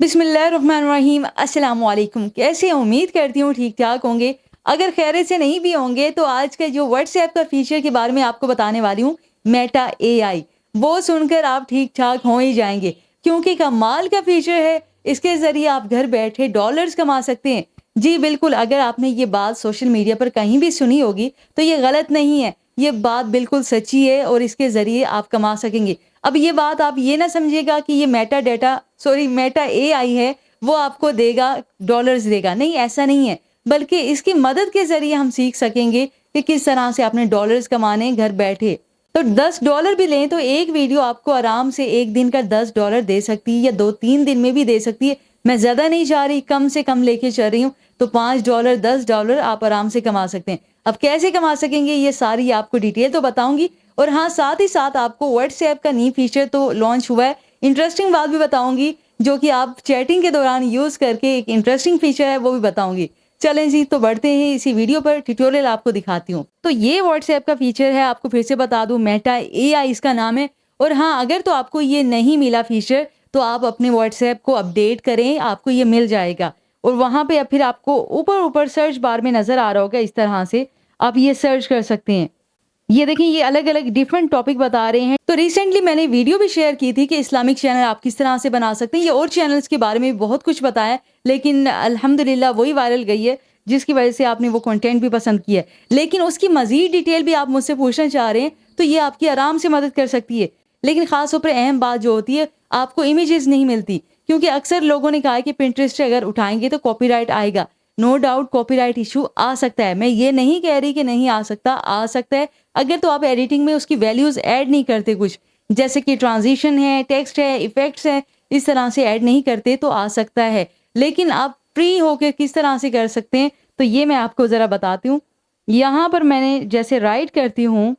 बिस्मिल्लाहिर्रहमानिर्रहीम अस्सलाम वालेकुम। कैसे हैं? उम्मीद करती हूँ ठीक ठाक होंगे। अगर खैरियत से नहीं भी होंगे तो आज का जो व्हाट्सएप का फीचर के बारे में आपको बताने वाली हूँ, मेटा एआई, वो सुनकर आप ठीक ठाक हो ही जाएंगे क्योंकि कमाल का फीचर है। इसके ज़रिए आप घर बैठे डॉलर्स कमा सकते हैं। जी बिल्कुल, अगर आपने ये बात सोशल मीडिया पर कहीं भी सुनी होगी तो ये गलत नहीं है, ये बात बिल्कुल सच्ची है और इसके ज़रिए आप कमा सकेंगे। अब ये बात आप ये ना समझिएगा कि ये मेटा एआई है, वो आपको देगा, डॉलर्स देगा, नहीं ऐसा नहीं है। बल्कि इसकी मदद के ज़रिए हम सीख सकेंगे कि किस तरह से आपने डॉलर्स कमाने हैं घर बैठे। तो $10 भी लें तो एक वीडियो आपको आराम से 1 दिन का $10 दे सकती है या 2-3 दिन में भी दे सकती है। मैं ज़्यादा नहीं जा रही, कम से कम लेके चल रही हूँ, तो $5, $10 आप आराम से कमा सकते हैं। अब कैसे कमा सकेंगे ये सारी आपको डिटेल तो बताऊँगी और हाँ, साथ ही साथ आपको व्हाट्सऐप का न्यू फीचर तो लॉन्च हुआ है। इंटरेस्टिंग बात भी बताऊँगी जो कि आप चैटिंग के दौरान यूज़ करके एक इंटरेस्टिंग फीचर है वो भी बताऊँगी। चलें जी, तो बढ़ते हैं इसी वीडियो पर, ट्यूटोरियल आपको दिखाती हूँ। तो ये व्हाट्सऐप का फीचर है, आपको फिर से बता दूँ, मेटा एआई इसका नाम है। और हाँ, अगर तो आपको ये नहीं मिला फीचर तो आप अपने व्हाट्सऐप को अपडेट करें, आपको ये मिल जाएगा। और वहाँ पे अब फिर आपको ऊपर-ऊपर सर्च बार में नज़र आ रहा होगा, इस तरह से आप ये सर्च कर सकते हैं। ये देखिए, ये अलग-अलग डिफरेंट टॉपिक बता रहे हैं। तो रिसेंटली मैंने वीडियो भी शेयर की थी कि इस्लामिक चैनल आप किस तरह से बना सकते हैं। ये और चैनल्स के बारे में भी बहुत कुछ बताया, लेकिन अल्हम्दुलिल्लाह वही वायरल गई है, जिसकी वजह से आपने वो कंटेंट भी पसंद किया है। लेकिन उसकी मज़ीद डिटेल भी आप मुझसे पूछना चाह रहे हैं, तो ये आपकी आराम से मदद कर सकती है। लेकिन ख़ास तौर पर अहम बात जो होती है, आपको इमेजेस नहीं मिलती, क्योंकि अक्सर लोगों ने कहा है कि पिंटरेस्ट से अगर उठाएँगे तो कॉपीराइट आएगा। नो डाउट कॉपीराइट इश्यू आ सकता है। मैं ये नहीं कह रही कि नहीं आ सकता, आ सकता है। अगर तो आप एडिटिंग में उसकी वैल्यूज़ ऐड नहीं करते कुछ, जैसे कि ट्रांज़िशन है, टेक्स्ट है, इफ़ेक्ट्स हैं, इस तरह से ऐड नहीं करते तो आ सकता है। लेकिन आप फ्री होके किस तरह से कर सकते हैं, तो ये मैं आपको ज़रा बताती हूँ। यहाँ पर मैंने जैसे राइट करती हूँ,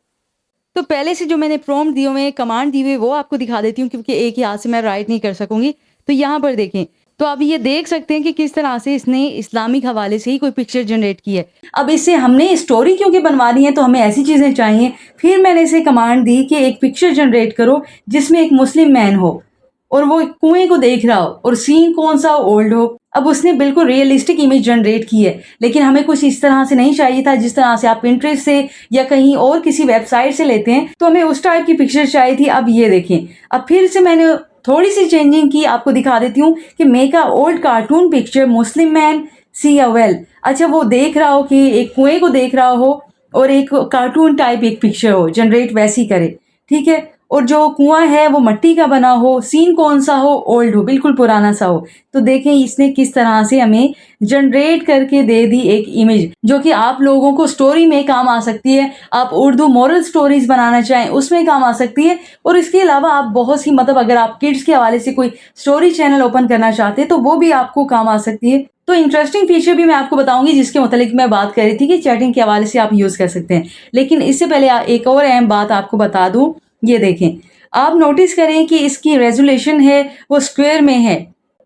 तो पहले से जो मैंने प्रॉम्प्ट दिए हुए हैं, कमांड दी हुई है, वो आपको दिखा देती हूँ क्योंकि एक ही हाथ से मैं राइट नहीं कर सकूँगी। तो यहाँ पर देखें, तो आप ये देख सकते हैं कि किस तरह से इसने इस्लामिक हवाले से ही कोई पिक्चर जनरेट की है। अब इससे हमने स्टोरी क्योंकि बनवानी है तो हमें ऐसी चीज़ें चाहिए। फिर मैंने इसे कमांड दी कि एक पिक्चर जनरेट करो जिसमें एक मुस्लिम मैन हो और वो कुएं को देख रहा हो और सीन कौन सा ओल्ड हो। अब उसने बिल्कुल रियलिस्टिक इमेज जनरेट की है, लेकिन हमें कुछ इस तरह से नहीं चाहिए था जिस तरह से आप पिंटरेस्ट से या कहीं और किसी वेबसाइट से लेते हैं, तो हमें उस टाइप की पिक्चर चाहिए थी। अब ये देखें, अब फिर से मैंने थोड़ी सी चेंजिंग की, आपको दिखा देती हूँ कि make a old cartoon picture Muslim man see a well. अच्छा, वो देख रहा हो कि एक कुएं को देख रहा हो और एक कार्टून टाइप एक पिक्चर हो, जनरेट वैसी करे, ठीक है। और जो कुआं है वो मिट्टी का बना हो, सीन कौन सा हो, ओल्ड हो, बिल्कुल पुराना सा हो। तो देखें इसने किस तरह से हमें जनरेट करके दे दी एक इमेज जो कि आप लोगों को स्टोरी में काम आ सकती है। आप उर्दू मॉरल स्टोरीज बनाना चाहें उसमें काम आ सकती है। और इसके अलावा आप बहुत सी, मतलब अगर आप किड्स के हवाले से कोई स्टोरी चैनल ओपन करना चाहते हैं तो वो भी आपको काम आ सकती है। तो इंटरेस्टिंग फीचर भी मैं आपको बताऊंगी जिसके मुतालिक मैं बात कर रही थी कि चैटिंग के हवाले से आप यूज़ कर सकते हैं। लेकिन इससे पहले एक और अहम बात आपको बता दूं। ये देखें, आप नोटिस करें कि इसकी रेजोल्यूशन है वो स्क्वायर में है।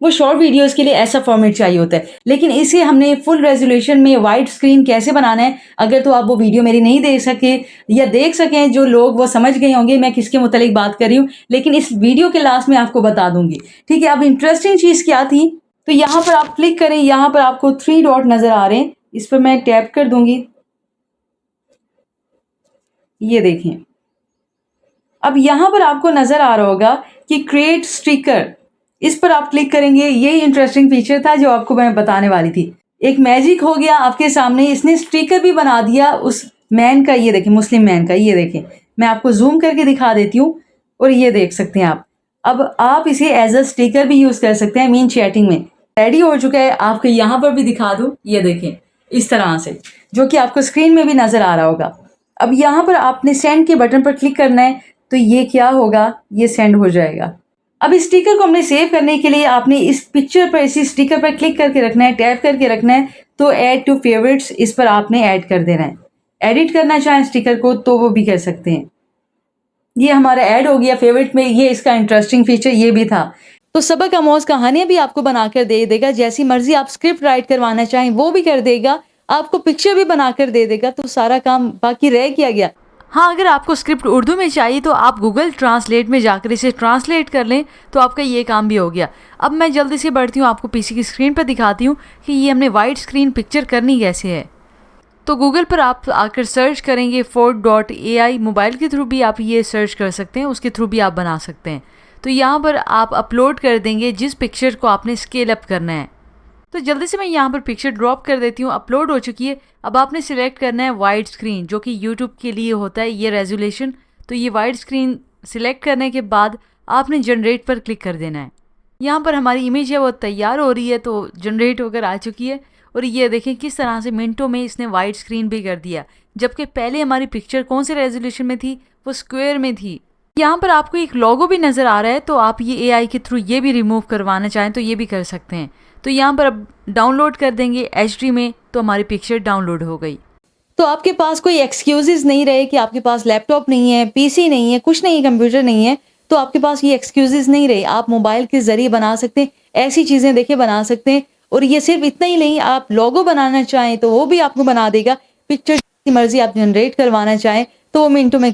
वो शॉर्ट वीडियोस के लिए ऐसा फॉर्मेट चाहिए होता है, लेकिन इसे हमने फुल रेजोल्यूशन में वाइड स्क्रीन कैसे बनाना है, अगर तो आप वो वीडियो मेरी नहीं देख सके या देख सकें जो लोग, वो समझ गए होंगे मैं किसके मुतालिक बात कर रही हूँ, लेकिन इस वीडियो के लास्ट में आपको बता दूंगी, ठीक है। अब इंटरेस्टिंग चीज़ क्या थी, तो यहाँ पर आप क्लिक करें, यहाँ पर आपको 3 डॉट नज़र आ रहे हैं, इस पर मैं टैप कर दूंगी। ये देखें, अब यहाँ पर आपको नज़र आ रहा होगा कि क्रिएट स्टिकर, इस पर आप क्लिक करेंगे। ये इंटरेस्टिंग फीचर था जो आपको मैं बताने वाली थी। एक मैजिक हो गया आपके सामने, इसने स्टिकर भी बना दिया उस मैन का। ये देखें, मुस्लिम मैन का, ये देखें, मैं आपको जूम करके दिखा देती हूँ और ये देख सकते हैं आप। अब आप इसे एज अ स्टिकर भी यूज़ कर सकते हैं मीन चैटिंग में। रेडी हो चुका है, आपको यहाँ पर भी दिखा दूँ, ये देखें इस तरह से, जो कि आपको स्क्रीन में भी नज़र आ रहा होगा। अब यहाँ पर आपने सेंड के बटन पर क्लिक करना है, तो ये क्या होगा, ये सेंड हो जाएगा। अब इस स्टिकर को हमने सेव करने के लिए आपने इस पिक्चर पर, इसी स्टिकर पर क्लिक करके रखना है, टैप करके रखना है। तो ऐड टू फेवरेट्स, इस पर आपने ऐड कर देना है। एडिट करना चाहें स्टिकर को तो वो भी कर सकते हैं। ये हमारा ऐड हो गया फेवरेट में। ये इसका इंटरेस्टिंग फीचर ये भी था। तो सबक आमोज कहानियां भी आपको बनाकर दे देगा, जैसी मर्जी आप स्क्रिप्ट राइट करवाना चाहें वो भी कर देगा, आपको पिक्चर भी बनाकर दे देगा। तो सारा काम बाकी रह क्या गया। हाँ, अगर आपको स्क्रिप्ट उर्दू में चाहिए तो आप गूगल ट्रांसलेट में जाकर इसे ट्रांसलेट कर लें तो आपका ये काम भी हो गया। अब मैं जल्दी से बढ़ती हूँ, आपको पीसी की स्क्रीन पर दिखाती हूँ कि ये हमने वाइड स्क्रीन पिक्चर करनी कैसे है। तो गूगल पर आप आकर सर्च करेंगे fort.ai, मोबाइल के थ्रू भी आप ये सर्च कर सकते हैं, उसके थ्रू भी आप बना सकते हैं। तो यहाँ पर आप अपलोड कर देंगे जिस पिक्चर को आपने स्केल अप करना है। तो जल्दी से मैं यहाँ पर पिक्चर ड्रॉप कर देती हूँ, अपलोड हो चुकी है। अब आपने सिलेक्ट करना है वाइड स्क्रीन, जो कि यूट्यूब के लिए होता है ये रेजोल्यूशन। तो ये वाइड स्क्रीन सिलेक्ट करने के बाद आपने जनरेट पर क्लिक कर देना है। यहाँ पर हमारी इमेज है वो तैयार हो रही है, तो जनरेट होकर आ चुकी है। और ये देखें किस तरह से मिनटों में इसने वाइड स्क्रीन भी कर दिया, जबकि पहले हमारी पिक्चर कौन से रेजोल्यूशन में थी, वो स्क्वायर में थी। यहाँ पर आपको एक लोगो भी नज़र आ रहा है, तो आप ये एआई के थ्रू ये भी रिमूव करवाना चाहें तो ये भी कर सकते हैं। तो यहाँ पर अब डाउनलोड कर देंगे HD में, तो हमारी पिक्चर डाउनलोड हो गई। तो आपके पास कोई एक्सक्यूजेज नहीं रहे कि आपके पास लैपटॉप नहीं है, पीसी नहीं है, कुछ नहीं है, कंप्यूटर नहीं है, तो आपके पास ये एक्सक्यूजेज नहीं रहे। आप मोबाइल के ज़रिए बना सकते हैं, ऐसी चीज़ें देखिए बना सकते हैं। और ये सिर्फ इतना ही नहीं, आप लोगो बनाना चाहें तो वो भी आपको बना देगा। पिक्चर की मर्जी आप जनरेट करवाना चाहें तो वो मिनटों में